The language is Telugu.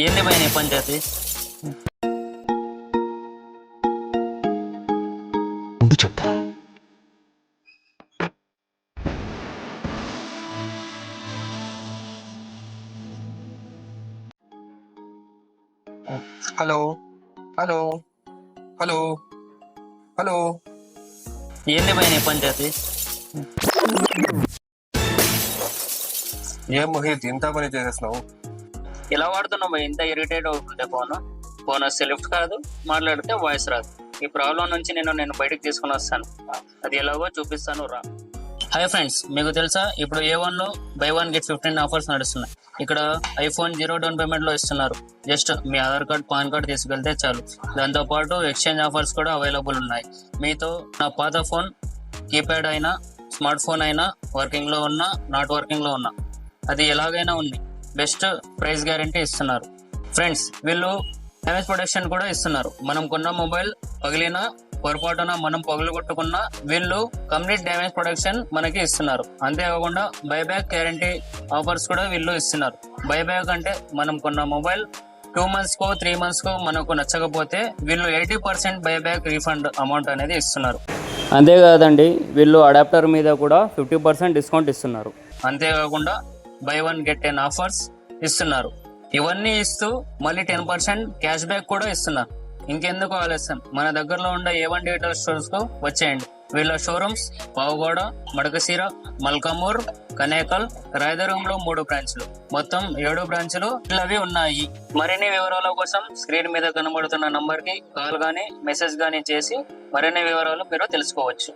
ఏంది భయ నీ పంచాయతీ? ముందు చెప్తా. హలో హలో హలో హలో ఏంది భయ నీ పంచాయతీ? ఏం మోహిత్ ఇంత పని చేసేస్తున్నావు? ఇలా వాడుతున్నావు భయ, ఇంత ఇరిటేట్ అవుతుంది ఫోన్ వస్తే లిఫ్ట్ కాదు, మాట్లాడితే వాయిస్ రాదు. ఈ ప్రాబ్లం నుంచి నేను బయటకు తీసుకుని వస్తాను. అది ఎలాగో చూపిస్తాను రా. హాయ్ ఫ్రెండ్స్, మీకు తెలుసా ఇప్పుడు A1 లో బై 1 గెట్ 15 ఆఫర్స్ నడుస్తున్నాయి. ఇక్కడ iPhone 0 డౌన్ పేమెంట్ లో ఇస్తున్నారు. జస్ట్ మీ ఆధార్ కార్డ్, పాన్ కార్డ్ తీసుకెళ్తే చాలు. దాంతో పాటు ఎక్స్చేంజ్ ఆఫర్స్ కూడా అవైలబుల్ ఉన్నాయి. మీతో నా పాత ఫోన్ కీప్యాడ్ అయినా, స్మార్ట్ ఫోన్ అయినా, వర్కింగ్ లో ఉన్నా, నాట్ వర్కింగ్ లో ఉన్నా, అది ఎలాగైనా ఉంది. బెస్ట్ ప్రైస్ గ్యారంటీ ఇస్తున్నారు. ఫ్రెండ్స్, వీళ్ళు డ్యామేజ్ ప్రొటెక్షన్ కూడా ఇస్తున్నారు. మనం కొన్న మొబైల్ పగిలినా, పొరపాటున మనం పగులుగొట్టుకున్నా వీళ్ళు కంప్లీట్ డ్యామేజ్ ప్రొటెక్షన్ మనకి ఇస్తున్నారు. అంతేకాకుండా బైబ్యాక్ గ్యారంటీ ఆఫర్స్ కూడా వీళ్ళు ఇస్తున్నారు. బైబ్యాక్ అంటే మనం కొన్న మొబైల్ 2 months కో 3 months కో మనకు నచ్చకపోతే వీళ్ళు 80% బైబ్యాక్ రీఫండ్ అమౌంట్ అనేది ఇస్తున్నారు. అంతేకాదండి, వీళ్ళు అడాప్టర్ మీద కూడా 50% డిస్కౌంట్ ఇస్తున్నారు. అంతేకాకుండా బై 1 గెట్ 10 ఆఫర్స్ ఇస్తున్నారు. ఇవన్నీ ఇస్తూ మళ్ళీ 10% క్యాష్ బ్యాక్ కూడా ఇస్తున్నారు. ఇంకెందుకు ఆలస్యం, మన దగ్గరలో ఉండే A1 డిజిటల్ స్టోర్స్ కు వచ్చేయండి. వీళ్ళ షోరూమ్స్ పావుగోడ, మడకశీర, మల్కామూర్, కనేకల్, రాయదుర్గంలో 3 బ్రాంచ్లు, మొత్తం 7 బ్రాంచ్లు ఇవి ఉన్నాయి. మరిన్ని వివరాల కోసం స్క్రీన్ మీద కనబడుతున్న నంబర్ కి కాల్ గానీ మెసేజ్ గానీ చేసి మరిన్ని వివరాలు మీరు తెలుసుకోవచ్చు.